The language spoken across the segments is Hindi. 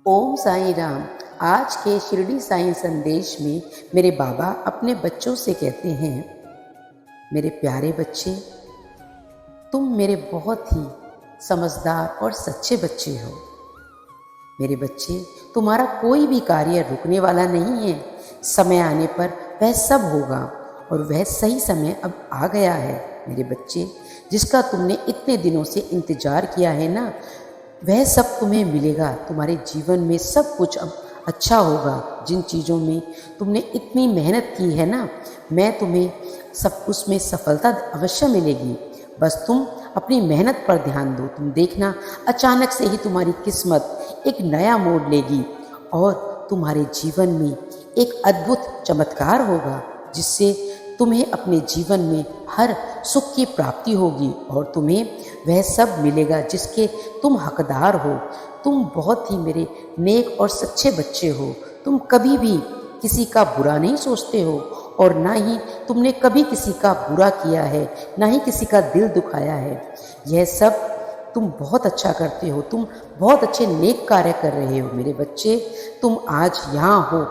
ओम साईं राम। आज के शिरडी साईं संदेश में मेरे बाबा अपने बच्चों से कहते हैं, मेरे प्यारे बच्चे, तुम मेरे बहुत ही समझदार और सच्चे बच्चे हो। मेरे बच्चे, तुम्हारा कोई भी कार्य रुकने वाला नहीं है। समय आने पर वह सब होगा और वह सही समय अब आ गया है। मेरे बच्चे, जिसका तुमने इतने दिनों से इंतजार किया है ना, वह सब तुम्हें मिलेगा। तुम्हारे जीवन में सब कुछ अब अच्छा होगा। जिन चीज़ों में तुमने इतनी मेहनत की है ना, मैं तुम्हें सब उसमें सफलता अवश्य मिलेगी। बस तुम अपनी मेहनत पर ध्यान दो। तुम देखना, अचानक से ही तुम्हारी किस्मत एक नया मोड़ लेगी और तुम्हारे जीवन में एक अद्भुत चमत्कार होगा, जिससे तुम्हें अपने जीवन में हर सुख की प्राप्ति होगी और तुम्हें वह सब मिलेगा जिसके तुम हकदार हो। तुम बहुत ही मेरे नेक और सच्चे बच्चे हो। तुम कभी भी किसी का बुरा नहीं सोचते हो और ना ही तुमने कभी किसी का बुरा किया है, ना ही किसी का दिल दुखाया है। यह सब तुम बहुत अच्छा करते हो। तुम बहुत अच्छे नेक कार्य कर रहे हो। मेरे बच्चे, तुम आज यहाँ हो,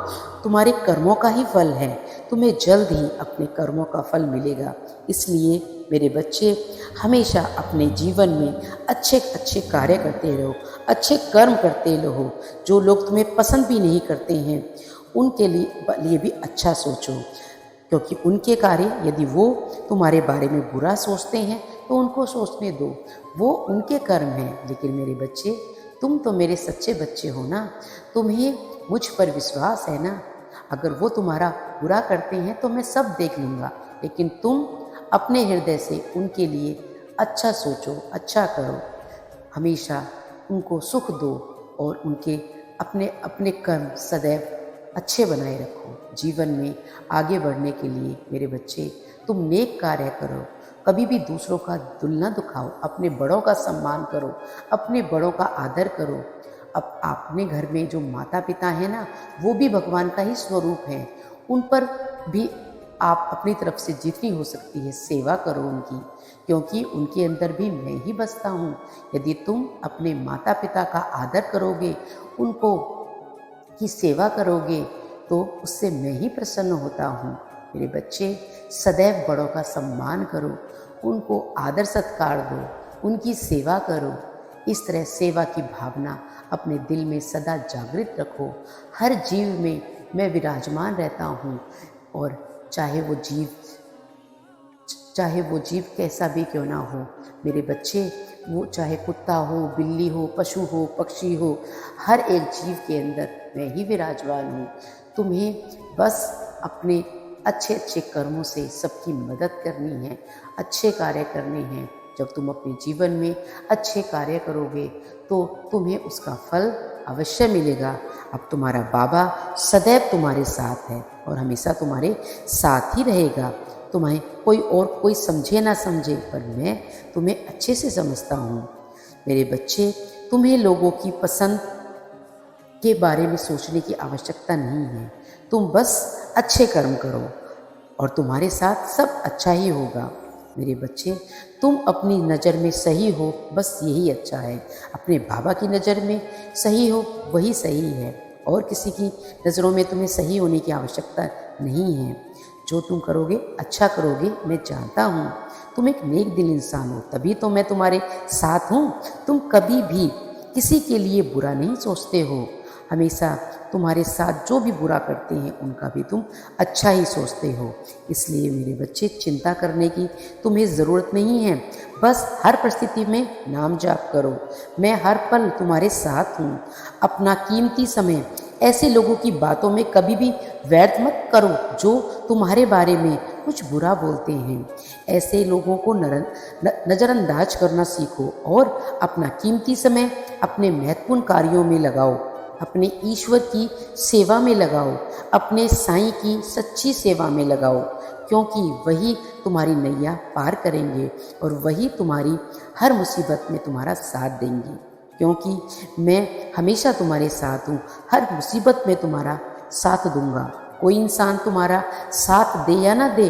तुम्हारे कर्मों का ही फल है। तुम्हें जल्द ही अपने कर्मों का फल मिलेगा। इसलिए मेरे बच्चे, हमेशा अपने जीवन में अच्छे अच्छे कार्य करते रहो, अच्छे कर्म करते रहो। जो लोग तुम्हें पसंद भी नहीं करते हैं, उनके लिए भी अच्छा सोचो, क्योंकि उनके कार्य, यदि वो तुम्हारे बारे में बुरा सोचते हैं तो उनको सोचने दो, वो उनके कर्म हैं। लेकिन मेरे बच्चे, तुम तो मेरे सच्चे बच्चे हो ना, तुम्हें मुझ पर विश्वास है ना। अगर वो तुम्हारा बुरा करते हैं तो मैं सब देख लूँगा, लेकिन तुम अपने हृदय से उनके लिए अच्छा सोचो, अच्छा करो। हमेशा उनको सुख दो और उनके अपने अपने कर्म सदैव अच्छे बनाए रखो। जीवन में आगे बढ़ने के लिए मेरे बच्चे, तुम नेक कार्य करो। कभी भी दूसरों का दिल न दुखाओ। अपने बड़ों का सम्मान करो, अपने बड़ों का आदर करो। अब अपने घर में जो माता पिता हैं ना, वो भी भगवान का ही स्वरूप हैं। उन पर भी आप अपनी तरफ से जितनी हो सकती है सेवा करो उनकी, क्योंकि उनके अंदर भी मैं ही बसता हूँ। यदि तुम अपने माता पिता का आदर करोगे, उनको की सेवा करोगे, तो उससे मैं ही प्रसन्न होता हूँ। मेरे बच्चे, सदैव बड़ों का सम्मान करो, उनको आदर सत्कार दो, उनकी सेवा करो। इस तरह सेवा की भावना अपने दिल में सदा जागृत रखो। हर जीव में मैं विराजमान रहता हूँ, और चाहे वो जीव कैसा भी क्यों ना हो। मेरे बच्चे, वो चाहे कुत्ता हो, बिल्ली हो, पशु हो, पक्षी हो, हर एक जीव के अंदर मैं ही विराजमान हूँ। तुम्हें बस अपने अच्छे अच्छे कर्मों से सबकी मदद करनी है, अच्छे कार्य करने हैं। जब तुम अपने जीवन में अच्छे कार्य करोगे तो तुम्हें उसका फल अवश्य मिलेगा। अब तुम्हारा बाबा सदैव तुम्हारे साथ है और हमेशा तुम्हारे साथ ही रहेगा। तुम्हें कोई समझे ना समझे, पर मैं तुम्हें अच्छे से समझता हूँ। मेरे बच्चे, तुम्हें लोगों की पसंद के बारे में सोचने की आवश्यकता नहीं है। तुम बस अच्छे कर्म करो और तुम्हारे साथ सब अच्छा ही होगा। मेरे बच्चे, तुम अपनी नज़र में सही हो, बस यही अच्छा है। अपने बाबा की नज़र में सही हो, वही सही है, और किसी की नज़रों में तुम्हें सही होने की आवश्यकता नहीं है। जो तुम करोगे अच्छा करोगे, मैं जानता हूँ। तुम एक नेक दिल इंसान हो, तभी तो मैं तुम्हारे साथ हूँ। तुम कभी भी किसी के लिए बुरा नहीं सोचते हो। हमेशा तुम्हारे साथ जो भी बुरा करते हैं उनका भी तुम अच्छा ही सोचते हो। इसलिए मेरे बच्चे, चिंता करने की तुम्हें ज़रूरत नहीं है। बस हर परिस्थिति में नाम जाप करो। मैं हर पल तुम्हारे साथ हूँ। अपना कीमती समय ऐसे लोगों की बातों में कभी भी व्यर्थ मत करो जो तुम्हारे बारे में कुछ बुरा बोलते हैं। ऐसे लोगों को नज़रअंदाज करना सीखो और अपना कीमती समय अपने महत्वपूर्ण कार्यों में लगाओ। अपने ईश्वर की सेवा में लगाओ, अपने साईं की सच्ची सेवा में लगाओ, क्योंकि वही तुम्हारी नैया पार करेंगे और वही तुम्हारी हर मुसीबत में तुम्हारा साथ देंगे। क्योंकि मैं हमेशा तुम्हारे साथ हूँ, हर मुसीबत में तुम्हारा साथ दूंगा। कोई इंसान तुम्हारा साथ दे या ना दे,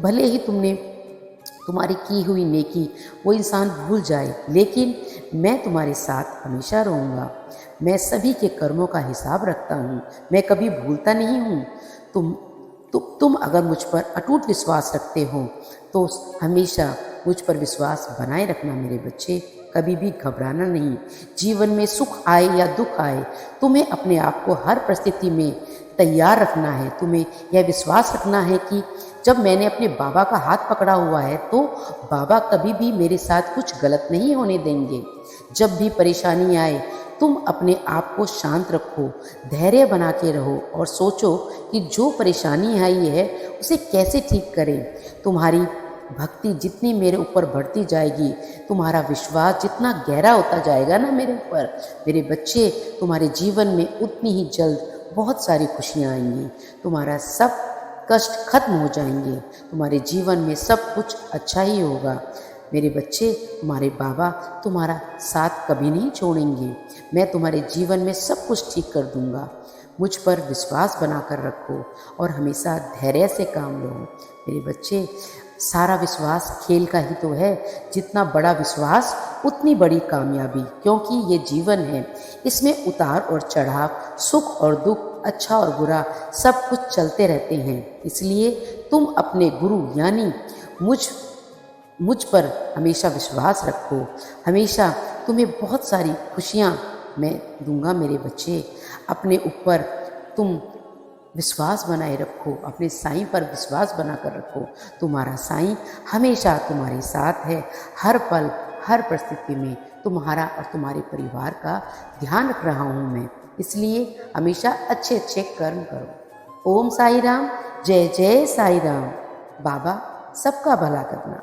भले ही तुम्हारी की हुई नेकी वो इंसान भूल जाए, लेकिन मैं तुम्हारे साथ हमेशा रहूँगा। मैं सभी के कर्मों का हिसाब रखता हूँ, मैं कभी भूलता नहीं हूँ। तुम अगर मुझ पर अटूट विश्वास रखते हो तो हमेशा मुझ पर विश्वास बनाए रखना मेरे बच्चे, कभी भी घबराना नहीं। जीवन में सुख आए या दुख आए, तुम्हें अपने आप को हर परिस्थिति में तैयार रखना है। तुम्हें यह विश्वास रखना है कि जब मैंने अपने बाबा का हाथ पकड़ा हुआ है तो बाबा कभी भी मेरे साथ कुछ गलत नहीं होने देंगे। जब भी परेशानी आए तुम अपने आप को शांत रखो, धैर्य बना के रहो और सोचो कि जो परेशानी आई है उसे कैसे ठीक करें। तुम्हारी भक्ति जितनी मेरे ऊपर बढ़ती जाएगी, तुम्हारा विश्वास जितना गहरा होता जाएगा ना मेरे ऊपर, मेरे बच्चे, तुम्हारे जीवन में उतनी ही जल्द बहुत सारी खुशियाँ आएंगी। तुम्हारा सब कष्ट खत्म हो जाएंगे, तुम्हारे जीवन में सब कुछ अच्छा ही होगा। मेरे बच्चे, तुम्हारे बाबा तुम्हारा साथ कभी नहीं छोड़ेंगे। मैं तुम्हारे जीवन में सब कुछ ठीक कर दूंगा। मुझ पर विश्वास बनाकर रखो और हमेशा धैर्य से काम लो। मेरे बच्चे, सारा विश्वास खेल का ही तो है। जितना बड़ा विश्वास उतनी बड़ी कामयाबी, क्योंकि ये जीवन है, इसमें उतार और चढ़ाव, सुख और दुख, अच्छा और बुरा सब कुछ चलते रहते हैं। इसलिए तुम अपने गुरु यानी मुझ पर हमेशा विश्वास रखो। हमेशा तुम्हें बहुत सारी खुशियाँ मैं दूंगा मेरे बच्चे। अपने ऊपर तुम विश्वास बनाए रखो, अपने साईं पर विश्वास बनाकर रखो। तुम्हारा साईं हमेशा तुम्हारे साथ है। हर पल हर परिस्थिति में तुम्हारा और तुम्हारे परिवार का ध्यान रख रहा हूँ मैं। इसलिए हमेशा अच्छे अच्छे कर्म करो। ओम साई राम, जय जय साई राम। बाबा सबका भला करना।